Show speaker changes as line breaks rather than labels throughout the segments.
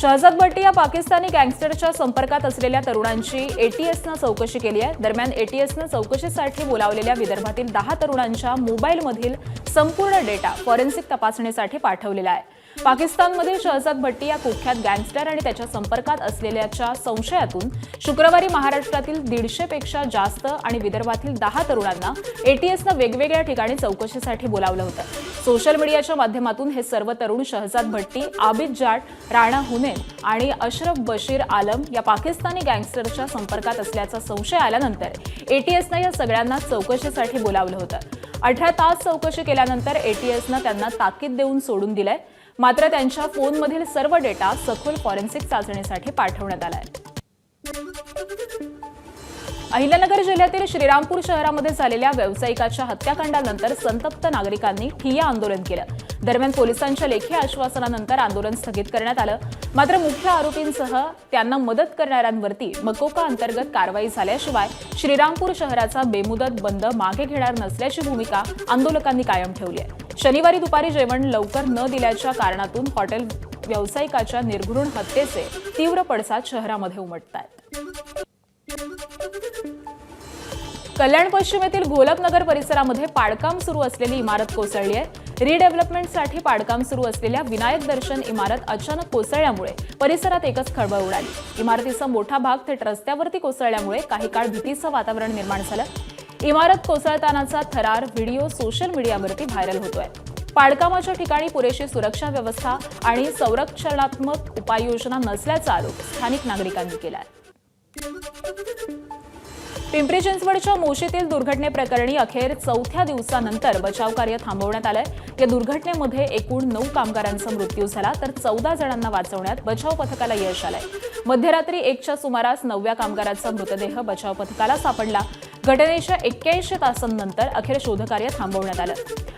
शहजाद भट्टी या पाकिस्तानी गँगस्टरच्या संपर्कात असलेल्या तरुणांची एटीएसनं चौकशी केली आहे। दरम्यान एटीएसनं चौकशीसाठी बोलावलेल्या विदर्भातील 10 तरुणांच्या मोबाईलमधील संपूर्ण डेटा फॉरेन्सिक तपासणीसाठी पाठवलेला आहे। पाकिस्तानमध्ये शहजाद भट्टी या कुख्यात गँगस्टर आणि त्याच्या संपर्कात असलेल्याच्या संशयातून शुक्रवारी महाराष्ट्रातील 150 पेक्षा जास्त आणि विदर्भातील 10 तरुणांना एटीएसनं वेगवेगळ्या ठिकाणी चौकशीसाठी बोलावलं होतं। सोशल मीडियाच्या माध्यमातून हे सर्व तरुण शहजाद भट्टी, आबिद जाट, राणा हुनेन आणि अशरफ बशीर आलम या पाकिस्तानी गँगस्टरच्या संपर्कात असल्याचा संशय आल्यानंतर एटीएसनं या सगळ्यांना चौकशीसाठी बोलावलं होतं। 18 तास चौकशी केल्यानंतर एटीएसनं त्यांना ताकीद देऊन सोडून दिलंय। मात्र त्यांच्या फोनमधील सर्व डेटा सखोल फॉरेन्सिक चाचणीसाठी पाठवण्यात आलाय। अहिल्यानगर जिल्ह्यातील श्रीरामपूर शहरामध्ये झालेल्या व्यावसायिकाच्या हत्याकांडानंतर संतप्त नागरिकांनी ठिय्या आंदोलन केलं। दरम्यान पोलिसांच्या लेखी आश्वासनानंतर आंदोलन स्थगित करण्यात आलं। मात्र मुख्य आरोपींसह त्यांना मदत करणाऱ्यांवरती मकोका अंतर्गत कारवाई झाल्याशिवाय श्रीरामपूर शहराचा बेमुदत बंद मागे घेणार नसल्याची भूमिका आंदोलकांनी कायम ठेवली आहे। शनिवारी दुपारी जेवण लवकर न दिल्याच्या कारणातून हॉटेल व्यावसायिकाच्या निर्घृण हत्येचे तीव्र पडसाद शहरामध्ये उमटतायत। कल्याण पश्चिम येथील घोलकनगर परिसरामध्ये पाडकाम सुरू असलेली इमारत कोसळली आहे। रिडेव्हलपमेंटसाठी पाडकाम सुरू असलेल्या विनायक दर्शन इमारत अचानक कोसळल्यामुळे परिसरात एकच खळबळ उडाली। इमारतीचा मोठा भाग थेट रस्त्यावरती कोसळल्यामुळे काही काळ भीतीचं वातावरण निर्माण झालं। इमारत कोसळतानाचा थरार व्हिडिओ सोशल मीडियावरती व्हायरल होतोय। पाडकामाच्या ठिकाणी पुरेशी सुरक्षा व्यवस्था आणि संरक्षणात्मक उपाययोजना नसल्याचा आरोप स्थानिक नागरिकांनी केलाय। पिंपरी चिंचवडच्या मोशीतील दुर्घटनेप्रकरणी अखेर 4थ्या दिवसानंतर बचाव कार्य थांबवण्यात आलंय। या दुर्घटनेमध्ये एकूण 9 कामगारांचा मृत्यू झाला तर 14 जणांना वाचवण्यात बचाव पथकाला यश आलंय। मध्यरात्री 1च्या सुमारास 9व्या कामगाराचा मृतदेह बचाव पथकाला सापडला। घटनेच्या 81 तासांनंतर अखेर शोधकार्य थांबवण्यात आलं।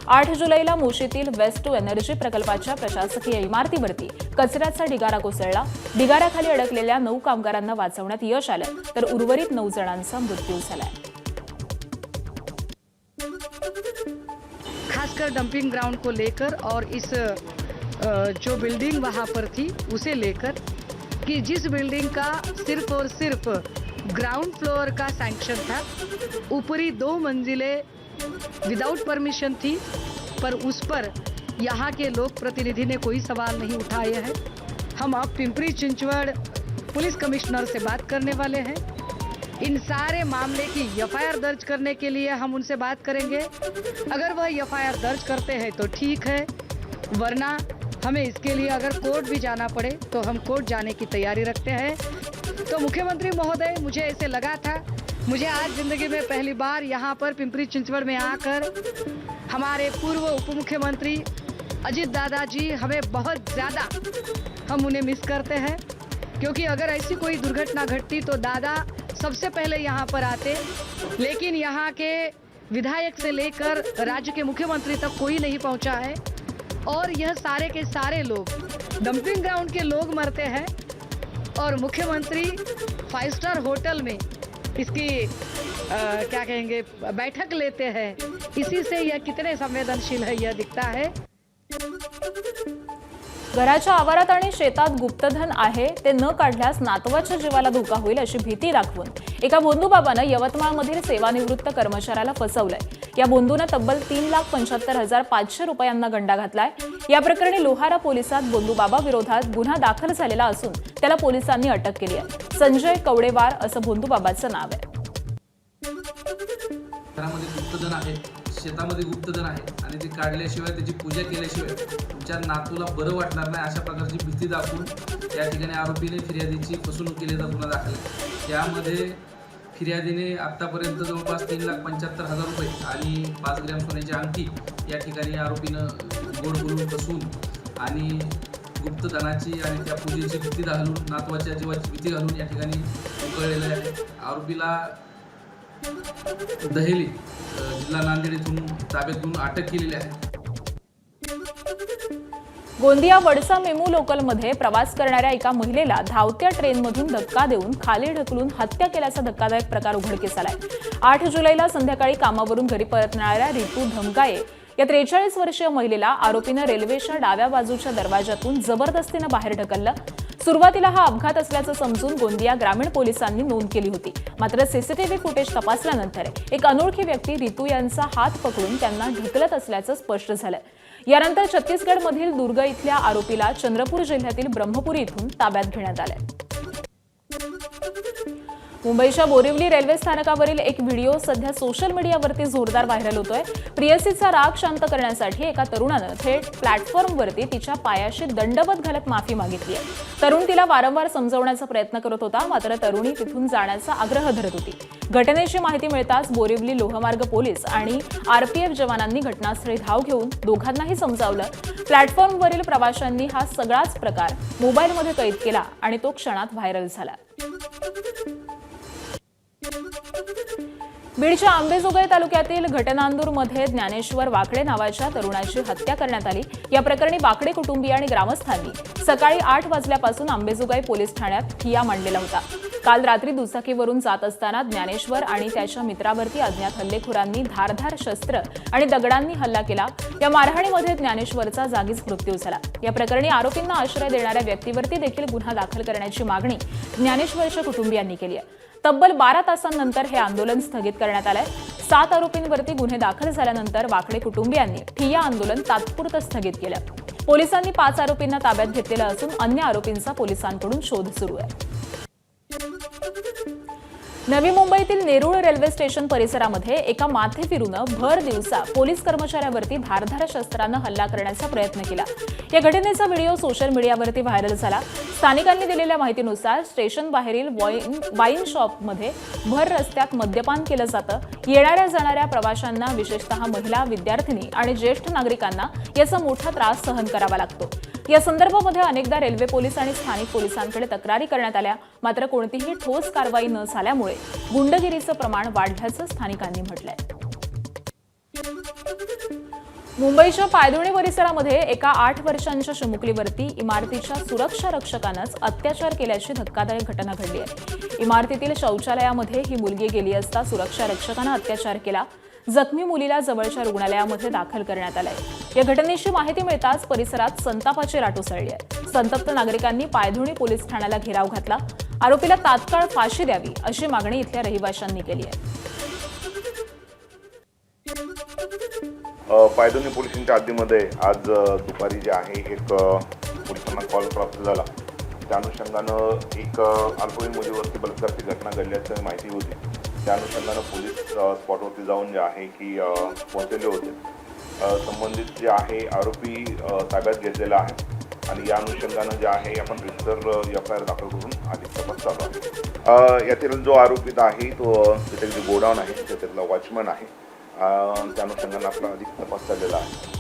8 जुलैला मोशीतील वेस्ट टू एनर्जी प्रकल्पाच्या प्रशासकीय इमारतीवरती कचऱ्याचा ढिगारा कोसळला। ढिगाऱ्याखाली अडकलेल्या 9 कामगारांना वाचवण्यात यश आलं तर उर्वरित 9 जणांचा मृत्यू झालाय।
खासकर डंपिंग ग्राउंड को लेकर और इस जो बिल्डिंग वहाँ पर थी उसे लेकर कि जिस बिल्डिंग का सिर्फ और सिर्फ ग्राउंड फ्लोर का सैंक्शन था, ऊपरी 2 मंजिलें विदाउट परमिशन थी, पर उस पर यहाँ के लोक प्रतिनिधि ने कोई सवाल नहीं उठाए हैं। हम अब पिंपरी चिंचवड़ पुलिस कमिश्नर से बात करने वाले हैं। इन सारे मामले की एफआईआर दर्ज करने के लिए हम उनसे बात करेंगे। अगर वह एफआईआर दर्ज करते हैं तो ठीक है, वरना हमें इसके लिए अगर कोर्ट भी जाना पड़े तो हम कोर्ट जाने की तैयारी रखते हैं। तो मुख्यमंत्री महोदय, मुझे ऐसे लगा था, मुझे आज जिंदगी में पहली बार यहाँ पर पिंपरी चिंचवड़ में आकर हमारे पूर्व उप मुख्यमंत्री अजित दादाजी, हमें बहुत ज़्यादा हम उन्हें मिस करते हैं, क्योंकि अगर ऐसी कोई दुर्घटना घटती तो दादा सबसे पहले यहाँ पर आते। लेकिन यहाँ के विधायक से लेकर राज्य के मुख्यमंत्री तक कोई नहीं पहुँचा है और यह सारे के सारे लोग डंपिंग ग्राउंड के लोग मरते हैं और मुख्यमंत्री 5 स्टार होटल में इसकी क्या कहेंगे बैठक लेते हैं। इसी से यह कितने संवेदनशील है यह दिखता है।
घराच्या आवारात आणि शेतात गुप्तधन आहे ते न काढल्यास नातवाच्या जीवाला धोका होईल अशी भीती दाखवून एका भोंदूबाबानं यवतमाळमधील सेवानिवृत्त कर्मचाऱ्याला फसवलंय। या भोंदूनं तब्बल 3,75,500 रुपयांना गंडा घातलाय। या प्रकरणी लोहारा पोलिसात भोंदूबाबा विरोधात गुन्हा दाखल झालेला असून त्याला पोलिसांनी अटक केली आहे। संजय कवडेवार असं भोंदूबाबाचं नाव आहे।
घरामध्ये गुप्तधन आहे, शेतामध्ये गुप्तधन आहे आणि ते काढल्याशिवाय त्याची पूजा केल्याशिवाय तुमच्या नातूला बरं वाटणार नाही अशा प्रकारची भीती दाखवून या ठिकाणी आरोपीने फिर्यादीची फसवणूक केल्याचा गुन्हा दाखल आहे। त्यामध्ये फिर्यादीने आतापर्यंत जवळपास 3,75,000 रुपये आणि 5 ग्रॅम सोन्याची अंगठी या ठिकाणी आरोपीनं गोड बोलून फसवून आणि गुप्तधनाची आणि त्या पूजेची भीती घालून, नातवाच्या जीवाची भीती घालून या ठिकाणी उकळलेलं आहे। आरोपीला दहेली जिल्हा नांदेड येथून ताब्यात घेऊन अटक केलेली आहे।
गोंदिया वडसा मेमू लोकलमध्ये प्रवास करणाऱ्या एका महिलेला धावत्या ट्रेनमधून धक्का देऊन खाली ढकलून हत्या केल्याचा धक्कादायक प्रकार उघडकीस आलाय। 8 जुलैला संध्याकाळी कामावरून घरी परतणाऱ्या रितू धमगाये या 43 वर्षीय महिलेला आरोपीनं रेल्वेच्या डाव्या बाजूच्या दरवाजातून जबरदस्तीने बाहेर ढकललं। सुरुवातीला हा अपघात असल्याचं समजून गोंदिया ग्रामीण पोलिसांनी नोंद केली होती. मात्र सीसीटीव्ही फुटेज तपासल्यानंतर एक अनोळखी व्यक्ती रितू यांचा हात पकडून त्यांना ढकलत असल्याचं स्पष्ट झालं. यानंतर छत्तीसगडमधील दुर्ग इथल्या आरोपीला चंद्रपूर जिल्ह्यातील ब्रह्मपुरी इथून ताब्यात घेण्यात आलं. मुंबईच्या बोरिवली रेल्वे स्थानकावरील एक व्हिडिओ सध्या सोशल मीडियावरती जोरदार व्हायरल होतोय. प्रियसीचा राग शांत करण्यासाठी एका तरुणानं थेट प्लॅटफॉर्मवरती तिच्या पायाशी दंडवत घालत माफी मागितली आहे. तरुण तिला वारंवार समजावण्याचा प्रयत्न करत होता, मात्र तरुणी तिथून जाण्याचा आग्रह धरत होती. घटनेची माहिती मिळताच बोरिवली लोहमार्ग पोलीस आणि आरपीएफ जवानांनी घटनास्थळी धाव घेऊन दोघांनाही समजावलं. प्लॅटफॉर्मवरील प्रवाशांनी हा सगळाच प्रकार मोबाईलमध्ये कैद केला आणि तो क्षणात व्हायरल झाला. बीडच्या आंबेजोगाई तालुक्यातील घटनांदूरमध्ये ज्ञानेश्वर वाकडे नावाच्या तरुणाची हत्या करण्यात आली. या प्रकरणी वाकडे कुटुंबीय आणि ग्रामस्थांनी सकाळी 8 वाजल्यापासून आंबेजोगाई पोलीस ठाण्यात ठिय्या मांडलेला होता. काल रात्री दुचाकीवरून जात असताना ज्ञानेश्वर आणि त्याच्या मित्रावरती अज्ञात हल्लेखोरांनी धारधार शस्त्र आणि दगडांनी हल्ला केला. या मारहाणीमध्ये ज्ञानेश्वरचा जागीच मृत्यू झाला. या प्रकरणी आरोपींना आश्रय देणाऱ्या व्यक्तीवरती देखील गुन्हा दाखल करण्याची मागणी ज्ञानेश्वरच्या कुटुंबियांनी केली आहे. तब्बल 12 तासांनंतर हे आंदोलन स्थगित करण्यात आलंय. 7 आरोपींवरती गुन्हे दाखल झाल्यानंतर वाकडे कुटुंबियांनी ठिय्या आंदोलन तात्पुरतं स्थगित केलं. पोलिसांनी 5 आरोपींना ताब्यात घेतलेलं असून अन्य आरोपींचा पोलिसांकडून शोध सुरू आहे. नवी मुंबईतील नेरूळ रेल्वे स्टेशन परिसरामध्ये एका माथेफिरूनं भर दिवसा पोलीस कर्मचाऱ्यावरती धारधार शस्त्रानं हल्ला करण्याचा प्रयत्न केला. या घटनेचा व्हिडिओ सोशल मीडियावरती व्हायरल झाला. स्थानिकांनी दिलेल्या माहितीनुसार स्टेशन बाहेरील वाईन शॉपमध्ये भर रस्त्यात मद्यपान केलं जातं. येणाऱ्या जाणाऱ्या प्रवाशांना, विशेषतः महिला, विद्यार्थिनी आणि ज्येष्ठ नागरिकांना याचा मोठा त्रास सहन करावा लागतो. या संदर्भामध्ये अनेकदा रेल्वे पोलीस आणि स्थानिक पोलिसांकडे तक्रारी करण्यात आल्या, मात्र कोणतीही ठोस कारवाई न झाल्यामुळे गुंडगिरीचं प्रमाण वाढल्याचं स्थानिकांनी म्हटलंय. मुंबईच्या पायधुणी परिसरामध्ये एका 8 वर्षांच्या चिमुकलीवरती इमारतीच्या सुरक्षा रक्षकानंच अत्याचार केल्याची धक्कादायक घटना घडली आहे. इमारतीतील शौचालयामध्ये ही मुलगी गेली असता सुरक्षा रक्षकानं अत्याचार केला. जखमी मुलीला जवळच्या रुग्णालयामध्ये दाखल करण्यात आलंय. या घटनेची माहिती मिळताच परिसरात संतापाची लाट उसळली आहे. संतप्त नागरिकांनी पायधुणी पोलीस ठाण्याला घेराव घातला. आरोपीला तात्काळ फाशी द्यावी अशी मागणी इथल्या रहिवाशांनी केली आहे.
पायधुणी पोलिसांच्या हद्दीमध्ये आज दुपारी जे आहे एक पोलिसांना कॉल प्राप्त झाला. त्या अनुषंगानं एक अल्पवयीन मुलीवरती बलात्काराची घटना घडल्याची माहिती होती. त्या अनुषंगानं पोलीस स्पॉटवरती जाऊन जे आहे की पोहोचलेले होते. संबंधित जे आहे आरोपी ताब्यात घेतलेला आहे आणि या अनुषंगानं जे आहे आपण रजिस्टर FIR दाखल करून अधिक तपास चालू आहे. यातील जो आरोपित आहे तो तिथे जे गोडाऊन आहे त्याच्यातला वॉचमन आहे. त्या अनुषंगानं आपला अधिक तपास चाललेला आहे.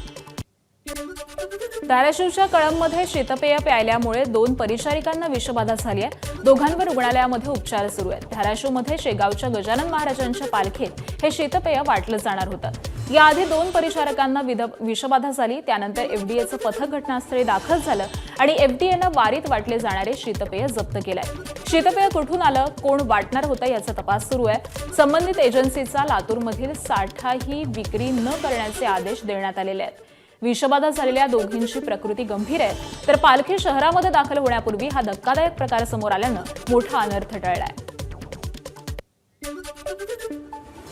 धाराशिवच्या कळंबमध्ये शीतपेय प्यायल्यामुळे 2 परिचारिकांना विषबाधा झाली आहे. दोघांवर रुग्णालयामध्ये उपचार सुरू आहेत. धाराशिवमध्ये शेगावच्या गजानन महाराजांच्या पालखीत हे शीतपेय वाटलं जाणार होतं. याआधी 2 परिचारकांना विषबाधा झाली. त्यानंतर FDAचं पथक घटनास्थळी दाखल झालं आणि FDAनं वारीत वाटले जाणारे शीतपेय जप्त केलंय. शीतपेय कुठून आलं, कोण वाटणार होतं याचा तपास सुरू आहे. संबंधित एजन्सीचा लातूरमधील साठाही विक्री न करण्याचे आदेश देण्यात आलेले आहेत. विषबाधा झालेल्या दोघींची प्रकृती गंभीर आहे, तर पालखी शहरामध्ये दाखल होण्यापूर्वी हा धक्कादायक प्रकार समोर आल्यानं मोठा अनर्थ टळलाय.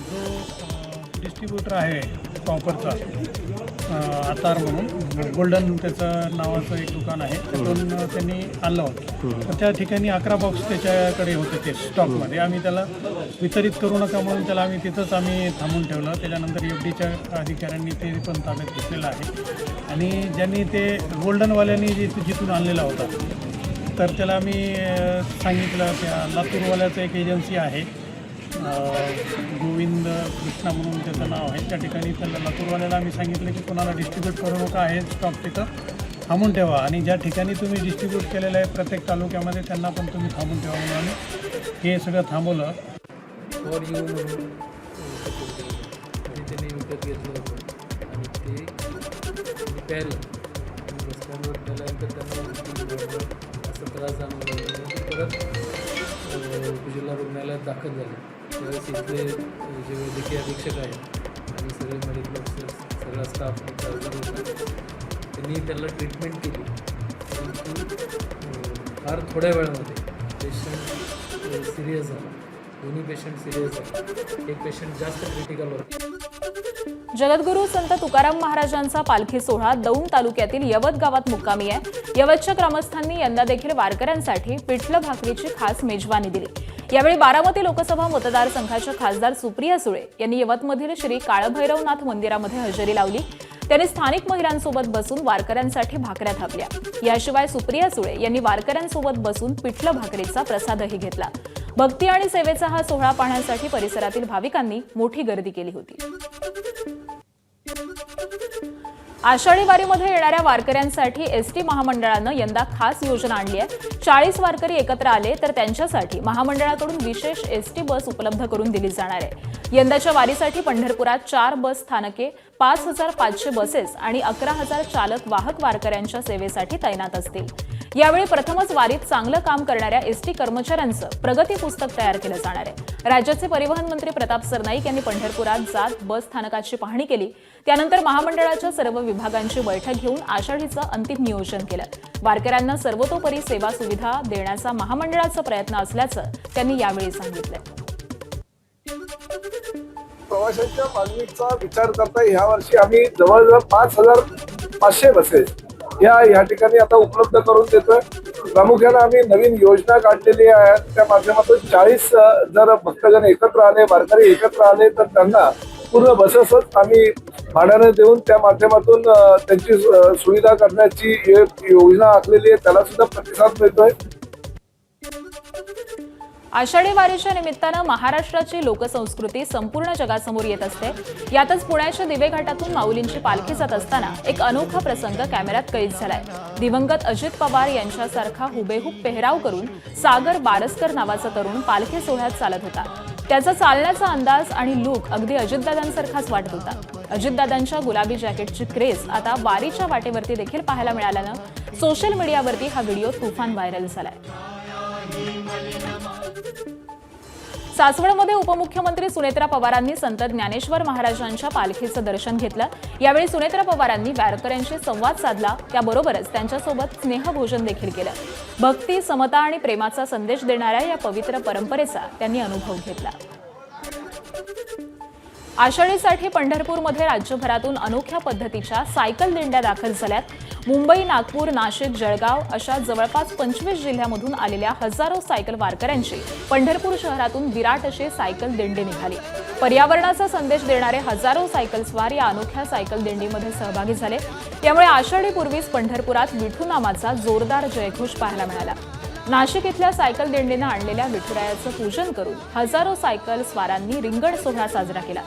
जो डिस्ट्रीब्युटर आहे कॉपरचा आतार म्हणून गोल्डन त्याचं नावाचं एक दुकान आहे. तिथून त्यांनी आणलं होतं. तर त्या ठिकाणी 11 बॉक्स त्याच्याकडे होते ते स्टॉकमध्ये. आम्ही त्याला वितरित करू नका म्हणून त्याला तिथंच थांबून ठेवलं. त्याच्यानंतर FDच्या अधिकाऱ्यांनी ते पण ताब्यात घेतलेलं आहे. आणि ज्यांनी ते गोल्डनवाल्यांनी जिथून आणलेला होता तर त्याला आम्ही सांगितलं त्या लातूरवाल्याचं एक एजन्सी आहे गोविंद कृष्णा म्हणून त्याचं नाव आहे. त्या ठिकाणी त्याला लातूरवाल्याला आम्ही सांगितलं की कोणाला डिस्ट्रीब्यूट करू नका, आहे स्टॉक तिथं थांबून ठेवा आणि ज्या ठिकाणी तुम्ही डिस्ट्रीब्यूट केलेलं आहे प्रत्येक तालुक्यामध्ये त्यांना पण तुम्ही थांबून ठेवा म्हणून आम्ही हे सगळं थांबवलं.
फॉर यू म्हणून त्यांनी विकत घेतलं होतं आणि ते प्यायलं. रस्त्यावर प्यायल्यानंतर त्यांना असं त्रास जाणवला. परत जिल्हा रुग्णालयात दाखल झाले. त्यावेळेस इथले जे वैद्यकीय अधीक्षक आहेत आणि सगळे मेडिकल ऑफिसर्स, सगळा स्टाफ हजर होता. त्यांनी त्याला ट्रीटमेंट केली, परंतु फार थोड्या वेळामध्ये पेशंट सिरियस झाला. दोन्ही पेशंट सिरियस झाले. एक पेशंट जास्त क्रिटिकल होता.
जगद्गुरू संत तुकाराम महाराजांचा पालखी सोहळा दौंड तालुक्यातील यवत गावात मुक्कामी आहे. यवतच्या ग्रामस्थांनी यंदा देखील वारकऱ्यांसाठी पिठलं भाकरीची खास मेजवानी दिली. यावेळी बारामती लोकसभा मतदारसंघाच्या खासदार सुप्रिया सुळे यांनी यवतमधील श्री काळभैरवनाथ मंदिरामध्ये हजेरी लावली. त्यांनी स्थानिक महिलांसोबत बसून वारकऱ्यांसाठी भाकऱ्या थापल्या. याशिवाय सुप्रिया सुळे यांनी वारकऱ्यांसोबत बसून पिठलं भाकरीचा प्रसादही घेतला. भक्ती आणि सेवेचा हा सोहळा पाहण्यासाठी परिसरातील भाविकांनी मोठी गर्दी केली होती. आषाढी वारीमध्ये येणाऱ्या वारकऱ्यांसाठी एसटी महामंडळानं यंदा खास योजना आणली आहे. 40 वारकरी एकत्र आले तर त्यांच्यासाठी महामंडळाकडून विशेष एसटी बस उपलब्ध करून दिली जाणार आहे. यंदाच्या वारीसाठी पंढरपुरात 4 बस स्थानके, 5,500 बसेस आणि 11,000 चालक वाहक वारकऱ्यांच्या सेवेसाठी तैनात असतील. यावेळी प्रथमच वारीत चांगलं काम करणाऱ्या एसटी कर्मचाऱ्यांचं प्रगती पुस्तक तयार केलं जाणार आहे. राज्याचे परिवहन मंत्री प्रताप सरनाईक यांनी पंढरपुरात जात बस स्थानकाची पाहणी केली. त्यानंतर महामंडळाच्या सर्व विभागांची बैठक घेऊन आषाढीचं अंतिम नियोजन केलं. वारकऱ्यांना सर्वतोपरी सेवा सुविधा देण्याचा महामंडळाचा प्रयत्न असल्याचं त्यांनी यावेळी सांगितलं.
प्रवाशांच्या मागणीचा विचार करता ह्या वर्षी आम्ही जवळजवळ 5,500 बसेस या ठिकाणी आता उपलब्ध करून देतोय. प्रामुख्याने आम्ही नवीन योजना काढलेली आहे. त्या माध्यमातून 40 जर भक्तगण एकत्र आले, वारकरी एकत्र आले तर त्यांना पूर्ण बसेसच आम्ही भाड्याने देऊन त्या माध्यमातून त्यांची सुविधा करण्याची योजना आखलेली आहे. त्याला सुद्धा प्रतिसाद मिळतोय.
आषाढी वारीच्या निमित्तानं महाराष्ट्राची लोकसंस्कृती संपूर्ण जगासमोर येत असते. यातच पुण्याच्या दिवे घाटातून माऊलींची पालखी जात असताना एक अनोखा प्रसंग कॅमेऱ्यात कैद झालाय. दिवंगत अजित पवार यांच्यासारखा हुबेहूब पेहराव करून सागर बारसकर नावाचा तरुण पालखी सोहळ्यात चालत होता. त्याचा चालण्याचा अंदाज आणि लूक अगदी अजितदादांसारखाच वाटत होता. अजितदादांच्या गुलाबी जॅकेटची क्रेज आता वारीच्या वाटेवरती देखील पाहायला मिळाल्यानं सोशल मीडियावरती हा व्हिडिओ तुफान व्हायरल झालाय. सासवडमध्ये उपमुख्यमंत्री सुनेत्रा पवारांनी संत ज्ञानेश्वर महाराजांच्या पालखीचं दर्शन घेतलं. यावेळी सुनेत्रा पवारांनी वारकऱ्यांशी संवाद साधला. त्याबरोबरच त्यांच्यासोबत स्नेहभोजन देखील केलं. भक्ती, समता आणि प्रेमाचा संदेश देणाऱ्या या पवित्र परंपरेचा त्यांनी अनुभव घेतला. आषाढीसाठी पंढरपूरमध्ये राज्यभरातून अनोख्या पद्धतीच्या सायकल दिंड्या दाखल झाल्यात. मुंबई, नागपूर, नाशिक, जळगाव अशा जवळपास 25 जिल्ह्यामधून आलेल्या हजारो सायकल वारकऱ्यांची पंढरपूर शहरातून विराट अशी सायकल दिंडी निघाली. पर्यावरणाचा संदेश देणारे हजारो सायकलस्वार या अनोख्या सायकल दिंडीमध्ये सहभागी झाले. यामुळे आषाढीपूर्वीच पंढरपुरात विठू नामाचा जोरदार जयघोष पाहायला मिळाला. नाशिक इथल्या सायकल दिंडीनं आणलेल्या विठुरायाचं पूजन करून हजारो सायकल स्वारांनी रिंगण सोहळा साजरा केला.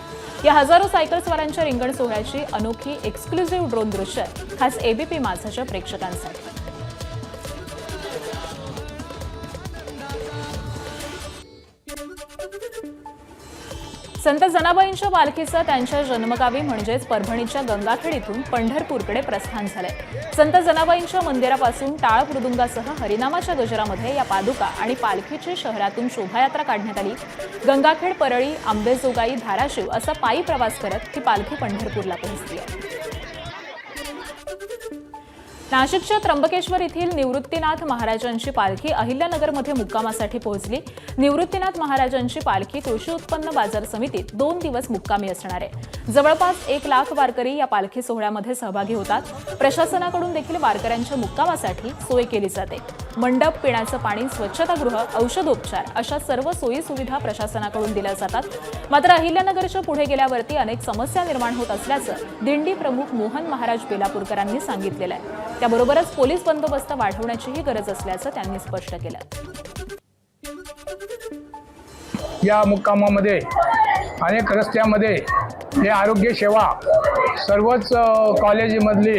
या हजारो सायकल स्वारांच्या रिंगण सोहळ्याची अनोखी एक्सक्लुझिव्ह ड्रोन दृश्य खास एबीपी माझाच्या प्रेक्षकांसाठी. संत जनाबाईंच्या पालखीचं त्यांच्या जन्मगावी म्हणजेच परभणीच्या गंगाखेड इथून पंढरपूरकडे प्रस्थान झालंय. संत जनाबाईंच्या मंदिरापासून टाळ मृदुंगासह हरिनामाच्या गजरामध्ये या पादुका आणि पालखीची शहरातून शोभायात्रा काढण्यात आली. गंगाखेड, परळी, आंबेजोगाई, धाराशिव असा पायी प्रवास करत ही पालखी पंढरपूरला पोहोचली आहे. नाशिकच्या त्र्यंबकेश्वर येथील निवृत्तीनाथ महाराजांची पालखी अहिल्यानगरमध्ये मुक्कामासाठी पोहोचली. निवृत्तीनाथ महाराजांची पालखी कृषी उत्पन्न बाजार समितीत 2 दिवस मुक्कामी असणार आहे. जवळपास 1 लाख वारकरी या पालखी सोहळ्यामध्ये सहभागी होतात. प्रशासनाकडून देखील वारकऱ्यांच्या मुक्कामासाठी सोय केली जाते. मंडप, पिण्याचं पाणी, स्वच्छतागृह, औषधोपचार अशा सर्व सोयी सुविधा प्रशासनाकडून दिल्या जातात. मात्र अहिल्यानगरच्या पुढे गेल्यावरती अनेक समस्या निर्माण होत असल्याचं दिंडी प्रमुख मोहन महाराज बेलापूरकरांनी सांगितलेलं आहे. त्याबरोबरच पोलीस बंदोबस्त वाढवण्याचीही गरज असल्याचं त्यांनी स्पष्ट केलं.
या मुक्कामामध्ये अनेक रस्त्यामध्ये हे आरोग्य सेवा सर्वच कॉलेजमधली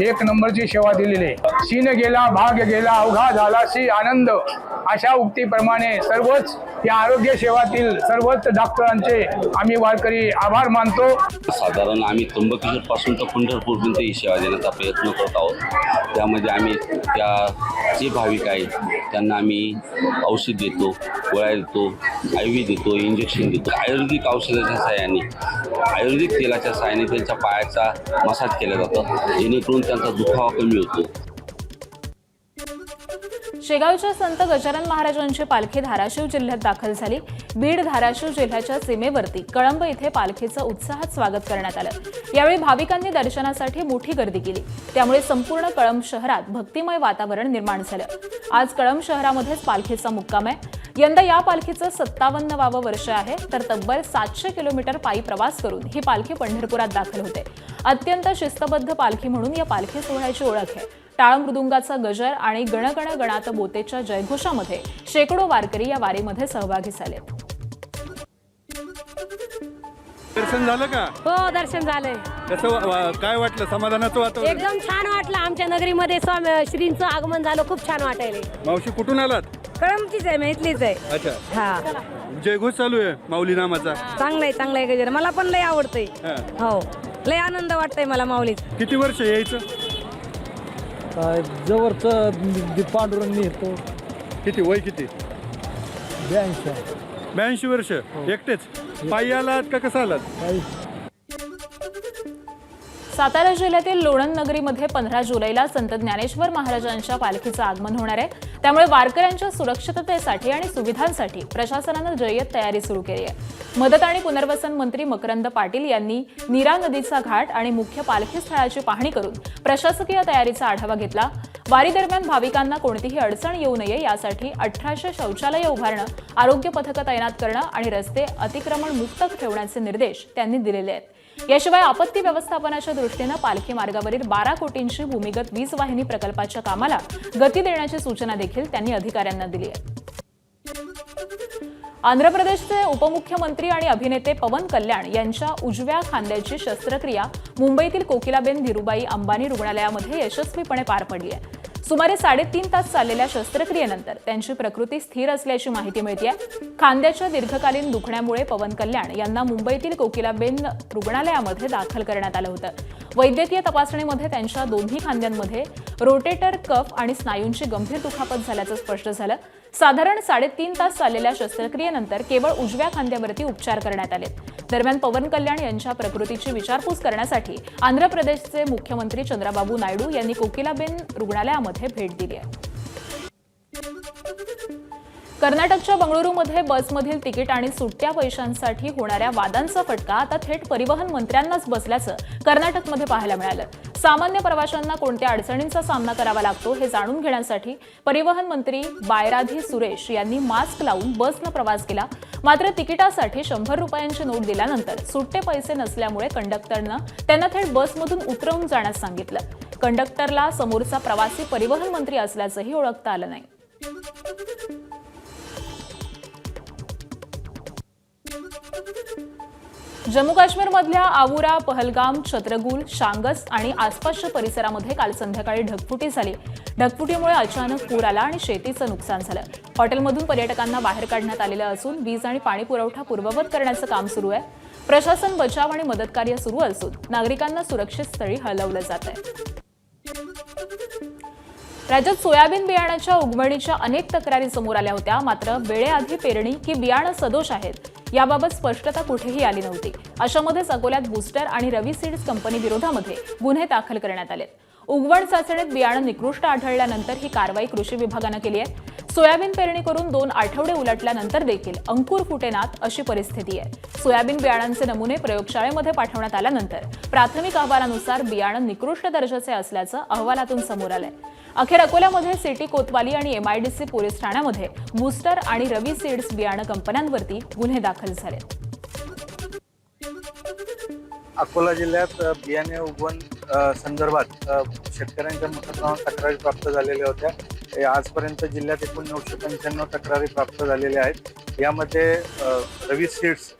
1 नंबरची सेवा दिलेली आहे. सीन गेला, भाग गेला, अवघा झालासी आनंद अशा उक्तीप्रमाणे सर्वच या आरोग्य सेवातील सर्वच डॉक्टरांचे आम्ही वारकरी आभार मानतो.
साधारण आम्ही त्र्यंबकेश्वर पासून तर पंढरपूरपर्यंत ही सेवा देण्याचा प्रयत्न करत आहोत. त्यामध्ये आम्ही जे भाविक आहेत त्यांना आम्ही औषध देतो, गोळ्या देतो, IV देतो, इंजेक्शन देतो. आयुर्वेदिक औषधाच्या सहाय्याने, आयुर्वेदिक तेलाच्या सहाय्याने त्यांच्या पायाचा मसाज केला जातो, जेणेकरून त्यांचा दुखावा कमी होतो.
शेगावच्या संत गजानन महाराजांची पालखी धाराशिव जिल्ह्यात दाखल झाली. बीड धाराशिव जिल्ह्याच्या सीमेवरती कळंब इथे पालखीचं उत्साहात स्वागत करण्यात आलं. यावेळी भाविकांनी दर्शनासाठी मोठी गर्दी केली, त्यामुळे संपूर्ण कळंब शहरात भक्तिमय वातावरण निर्माण झालं. आज कळंब शहरामध्येच पालखीचा मुक्काम आहे. यंदा या पालखीचं 57वावं वर्ष आहे, तर तब्बल 700 किलोमीटर पायी प्रवास करून ही पालखी पंढरपुरात दाखल होते. अत्यंत शिस्तबद्ध पालखी म्हणून या पालखी सोहळ्याची ओळख आहे. टाळ मृदुंगाचा गजर आणि गणगण गणात बोतेच्या जयघोषामध्ये शेकडो वारकरी या वारीमध्ये सहभागी झालेत.
दर्शन झालं का?
हो, दर्शन झालंय.
कसं काय वाटलं? समाधानाचं वातावरण?
एकदम छान वाटलं. आमच्या नगरीमध्ये श्रींचं आगमन झालं, खूप छान वाटायले.
मावशी कुठून आलात?
कळमचीच आहे, मी इथलीच आहे.
अच्छा,
हा,
जयघोष चालू आहे माऊली नामाचा.
चांगलंय गजर. मला पण लय आवडतंय.
हा.
हो, लय आनंद वाटतंय मला माऊलीत.
किती वर्ष यायचं?
जवळचं पांडुरंग येतो.
किती वय किती? 82 वर्ष. एकटेच पायी आलात का कसं आलात?
सातारा जिल्ह्यातील लोणंद नगरीमध्ये 15 जुलैला संत ज्ञानेश्वर महाराजांच्या पालखीचं आगमन होणार आहे. त्यामुळे वारकऱ्यांच्या सुरक्षिततेसाठी आणि सुविधांसाठी प्रशासनानं जय्यत तयारी सुरू केली आहे. मदत आणि पुनर्वसन मंत्री मकरंद पाटील यांनी नीरा नदीचा घाट आणि मुख्य पालखी स्थळाची पाहणी करून प्रशासकीय तयारीचा आढावा घेतला. वारी दरम्यान भाविकांना कोणतीही अडचण येऊ नये यासाठी 1800 शौचालय उभारणं, आरोग्य पथकं तैनात करणं आणि रस्ते अतिक्रमण मुक्त ठेवण्याचे निर्देश त्यांनी दिलेले आहेत. याशिवाय आपत्ती व्यवस्थापनाच्या दृष्टीनं पालखी मार्गावरील 12 कोटींची भूमिगत वीज वाहिनी प्रकल्पाच्या कामाला गती देण्याची सूचना देखील त्यांनी अधिकाऱ्यांना दिली आहे. आंध्र प्रदेशचे उपमुख्यमंत्री आणि अभिनेते पवन कल्याण यांच्या उजव्या खांद्याची शस्त्रक्रिया मुंबईतील कोकिलाबेन धीरुबाई अंबानी रुग्णालयामध्ये यशस्वीपणे पार पडली आहे. सुमारे 3.5 तास चाललेल्या शस्त्रक्रियेनंतर त्यांची प्रकृती स्थिर असल्याची माहिती मिळते. खांद्याच्या दीर्घकालीन दुखण्यामुळे पवन कल्याण यांना मुंबईतील कोकिलाबेन रुग्णालयामध्ये दाखल करण्यात आलं होतं. वैद्यकीय तपासणीमध्ये त्यांच्या दोन्ही खांद्यांमध्ये रोटेटर कफ आणि स्नायूंची गंभीर दुखापत झाल्याचं स्पष्ट झालं. साधारण 3.5 तास चाललेल्या शस्त्रक्रियेनंतर केवळ उजव्या खांद्यावरती उपचार करण्यात आले. दरम्यान पवन कल्याण यांच्या प्रकृतीची विचारपूस करण्यासाठी आंध्र प्रदेशचे मुख्यमंत्री चंद्राबाबू नायडू यांनी कोकिलाबेन रुग्णालयामध्ये भेट दिली आहे. कर्नाटकच्या बंगळुरूमध्ये बसमधील तिकीट आणि सुट्ट्या पैशांसाठी होणाऱ्या वादांचा फटका आता थेट परिवहन मंत्र्यांनाच बसल्याचं कर्नाटकमध्ये पाहायला मिळालं. सामान्य प्रवाशांना कोणत्या अडचणींचा सामना करावा लागतो हे जाणून घेण्यासाठी परिवहन मंत्री बायराधी सुरेश यांनी मास्क लावून बसनं प्रवास केला. मात्र तिकिटासाठी 100 रुपयांची नोट दिल्यानंतर सुट्टे पैसे नसल्यामुळे कंडक्टरनं त्यांना थेट बसमधून उतरवून जाण्यास सांगितलं. कंडक्टरला समोरचा प्रवासी परिवहन मंत्री असल्याचंही ओळखता आलं नाही. जम्मू काश्मीरमधल्या आवुरा, पहलगाम, छत्रगुल, शांगस आणि आसपासच्या परिसरामध्ये काल संध्याकाळी ढगफुटी झाली. ढगफुटीमुळे अचानक पूर आला आणि शेतीचं नुकसान झालं. हॉटेलमधून पर्यटकांना बाहेर काढण्यात आलेलं असून वीज आणि पाणी पुरवठा पूर्ववत करण्याचं काम सुरू आहे. प्रशासन बचाव आणि मदत कार्य सुरू असून नागरिकांना सुरक्षित स्थळी हलवलं जात आहे. राज्यात सोयाबीन बियाण्याच्या उगवणीच्या अनेक तक्रारी समोर आल्या होत्या. मात्र वेळेआधी पेरणी की बियाणं सदोष आहेत याबाबत स्पष्टता कुठेही आली नव्हती. अशामध्येच अकोल्यात बूस्टर आणि रवी सीड्स कंपनी विरोधामध्ये गुन्हे दाखल करण्यात आले. उगवण चाचणीत बियाणं निकृष्ट आढळल्यानंतर ही कारवाई कृषी विभागानं केली आहे. सोयाबीन पेरणी करून 2 आठवडे उलटल्यानंतर देखील अंकुर फुटेनात अशी परिस्थिती आहे. सोयाबीन बियाणांचे नमुने प्रयोगशाळेमध्ये पाठवण्यात आल्यानंतर प्राथमिक अहवालानुसार बियाणं निकृष्ट दर्जाचे असल्याचं अहवालातून समोर आलंय. अखेर अकोल्यामध्ये सिटी कोतवाली आणि MIDC पोलीस ठाण्यामध्ये बूस्टर आणि रवी सीड्स बियाणं कंपन्यांवरती गुन्हे दाखल झाले.
अकोला जिल्ह्यात बियाणे उगवण संदर्भात शेतकऱ्यांच्या मोठ्या प्रमाणात तक्रारी प्राप्त झालेल्या होत्या. आजपर्यंत जिल्ह्यात एकूण 995 तक्रारी प्राप्त झालेल्या आहेत. यामध्ये रवी सीड्स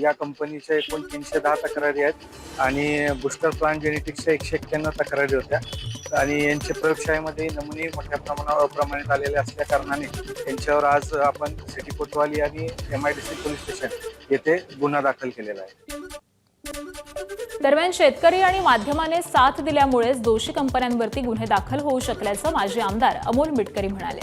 या कंपनीच्या एकूण 310 तक्रारी आहेत आणि बूस्टर प्लांट जेनेटिक्सच्या 191 तक्रारी होत्या आणि यांच्या प्रयोगशाळेमध्ये नमुने मोठ्या प्रमाणावर अप्रमाणित आलेले असल्या कारणाने यांच्यावर आज आपण सिटी कोतवाली आणि MIDC पोलीस स्टेशन येथे गुन्हा दाखल केलेला आहे.
दरम्यान शेतकरी आणि माध्यमाने साथ दिल्यामुळेच दोषी कंपन्यांवरती गुन्हे दाखल होऊ शकल्याचं माजी आमदार अमोल मिटकरी म्हणाले.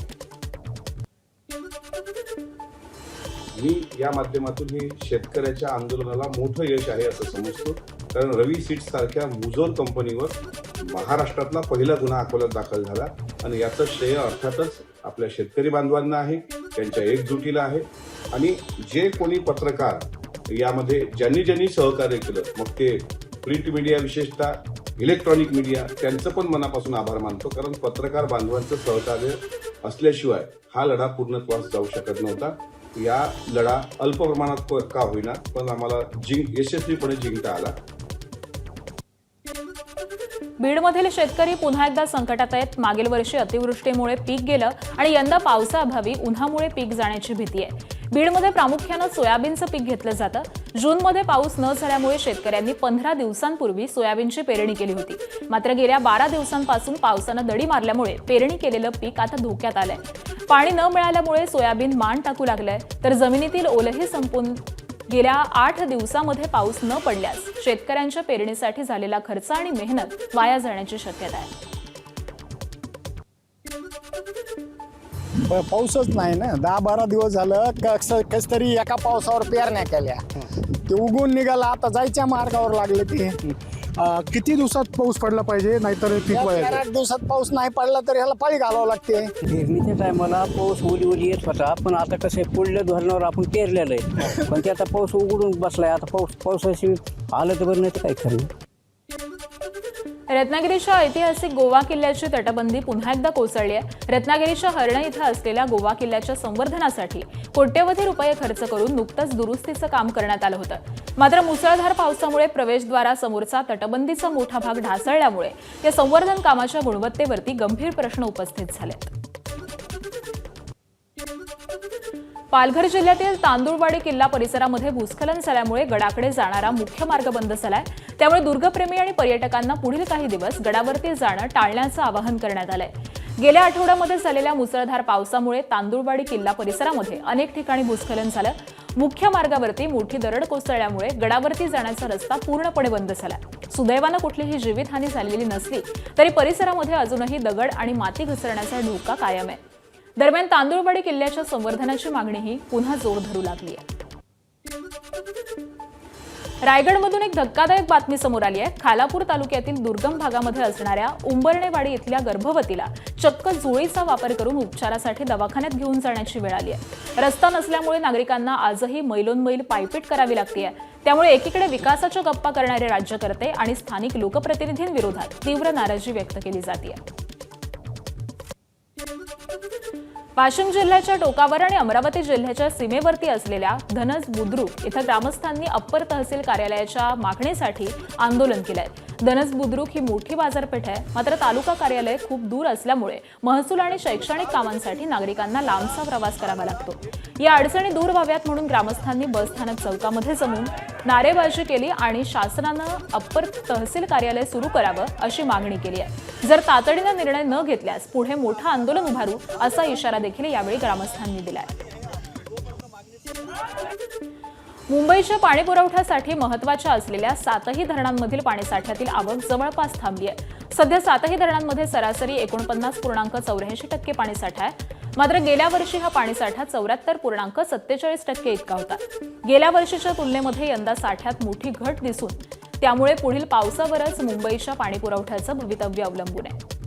मी या माध्यमातून हे शेतकऱ्याच्या आंदोलनाला मोठं यश आहे असं समजतो. कारण रवी सीड्स सारख्या मुजोर कंपनीवर महाराष्ट्रातला पहिला गुन्हा अकोल्यात दाखल झाला आणि याचं श्रेय अर्थातच आपल्या शेतकरी बांधवांना आहे, त्यांच्या एकजुटीला आहे. आणि जे कोणी पत्रकार यामध्ये ज्यांनी सहकार्य केलं, मग ते प्रिंट मीडिया विशेषतः इलेक्ट्रॉनिक मीडिया, त्यांचं पण मनापासून आभार मानतो. कारण पत्रकार बांधवांचं सहकार्य असल्याशिवाय हा लढा पूर्णत्वास जाऊ शकत नव्हता. या लढा अल्प प्रमाणात का होईना पण आम्हाला यशस्वीपणे जिंकता आला.
बीडमधील शेतकरी पुन्हा एकदा संकटात आहेत. मागील वर्षी अतिवृष्टीमुळे पीक गेलं आणि यंदा पावसाअभावी उन्हामुळे पीक जाण्याची भीती आहे. बीडमध्ये प्रामुख्यानं सोयाबीनचं पीक घेतलं जातं. जूनमध्ये पाऊस न झाल्यामुळे शेतकऱ्यांनी 15 दिवसांपूर्वी सोयाबीनची पेरणी केली होती. मात्र गेल्या 12 दिवसांपासून पावसानं दडी मारल्यामुळे पेरणी केलेलं पीक आता धोक्यात आलंय. पाणी न मिळाल्यामुळे सोयाबीन मान टाकू लागलंय, तर जमिनीतील ओलही संपून गेल्या 8 दिवसांमध्ये पाऊस न पडल्यास शेतकऱ्यांच्या पेरणीसाठी झालेला खर्च आणि मेहनत वाया जाण्याची शक्यता आहे.
पाऊसच नाही ना. 10-12 दिवस झालं कस तरी एका पावसावर पेरण्या केल्या, ते उगून निघाला, आता जायच्या मार्गावर लागले. ते
किती दिवसात पाऊस पडला पाहिजे नाहीतर पीक वाया
8 दिवसात पाऊस नाही पडला तर ह्याला पाळी घालावं लागते.
पेरणीच्या टायमाला पाऊस ओली येत होता, पण आता कसं आहे, पुढल्या धरणावर आपण पेरलेलं आहे, पण ते आता पाऊस उघडून बसलाय. आता पावसाशी आलं तर बरं, नाही तर काय खरं.
रत्नागिरीच्या ऐतिहासिक गोवा किल्ल्याची तटबंदी पुन्हा एकदा कोसळली आहे. रत्नागिरीच्या हर्णे इथं असलेल्या गोवा किल्ल्याच्या संवर्धनासाठी कोट्यवधी रुपये खर्च करून नुकतंच दुरुस्तीचं काम करण्यात आलं होतं. मात्र मुसळधार पावसामुळे प्रवेशद्वारासमोरचा तटबंदीचा मोठा भाग ढासळल्यामुळे या संवर्धन कामाच्या गुणवत्तेवरती गंभीर प्रश्न उपस्थित झालेत. पालघर जिल्ह्यातील तांदुळवाडी किल्ला परिसरामध्ये भूस्खलन झाल्यामुळे गडाकडे जाणारा मुख्य मार्ग बंद झालाय. त्यामुळे दुर्गप्रेमी आणि पर्यटकांना पुढील काही दिवस गडावरती जाणं टाळण्याचं आवाहन करण्यात आलंय. गेल्या आठवड्यामध्ये झालेल्या मुसळधार पावसामुळे तांदुळवाडी किल्ला परिसरामध्ये अनेक ठिकाणी भूस्खलन झालं. मुख्य मार्गावरती मोठी दरड कोसळल्यामुळे गडावरती जाण्याचा रस्ता पूर्णपणे बंद झाला. सुदैवानं कुठलीही जीवितहानी झालेली नसली तरी परिसरामध्ये अजूनही दगड आणि माती घसरण्याचा धोका कायम आहे. दरम्यान तांदुळवाडी किल्ल्याच्या संवर्धनाची मागणीही पुन्हा जोर धरू लागली आहे. रायगडमधून एक धक्कादायक बातमी समोर आली आहे. खालापूर तालुक्यातील दुर्गम भागामध्ये असणाऱ्या उंबरणेवाडी इथल्या गर्भवतीला चक्क जुळीचा वापर करून उपचारासाठी दवाखान्यात घेऊन जाण्याची वेळ आली आहे. रस्ता नसल्यामुळे नागरिकांना आजही मैलोनमैल पायपीट करावी लागते. त्यामुळे एकीकडे विकासाच्या गप्पा करणारे राज्यकर्ते आणि स्थानिक लोकप्रतिनिधींविरोधात तीव्र नाराजी व्यक्त केली जाते. वाशिम जिल्ह्याच्या टोकावर आणि अमरावती जिल्ह्याच्या सीमेवरती असलेल्या धनस बुद्रुक इथं ग्रामस्थांनी अप्पर तहसील कार्यालयाच्या मागणीसाठी आंदोलन केलंय. धनस बुद्रुक ही मोठी बाजारपेठ आहे, मात्र तालुका कार्यालय खूप दूर असल्यामुळे महसूल आणि शैक्षणिक कामांसाठी नागरिकांना लांबचा प्रवास करावा लागतो. या अडचणी दूर व्हाव्यात म्हणून ग्रामस्थांनी बसस्थानक चौकामध्ये जमून नारेबाजी केली आणि शासनानं अप्पर तहसील कार्यालय सुरू करावं अशी मागणी केली आहे. जर तातडीनं निर्णय न घेतल्यास पुढे मोठं आंदोलन उभारू असा इशारा देखील यावेळी ग्रामस्थांनी दिलाय. मुंबईच्या पाणी पुरवठ्यासाठी महत्त्वाच्या असलेल्या 7ही धरणांमधील पाणीसाठ्यातील आवक जवळपास थांबली आहे. सध्या 7ही धरणांमध्ये सरासरी 49.84% पाणीसाठा आहे. मात्र गेल्या वर्षी हा पाणीसाठा 74.47% इतका होता. गेल्या वर्षीच्या तुलनेमध्ये यंदा साठ्यात मोठी घट दिसून त्यामुळे पुढील पावसावरच मुंबईच्या पाणीपुरवठ्याचं भवितव्य अवलंबून आहे.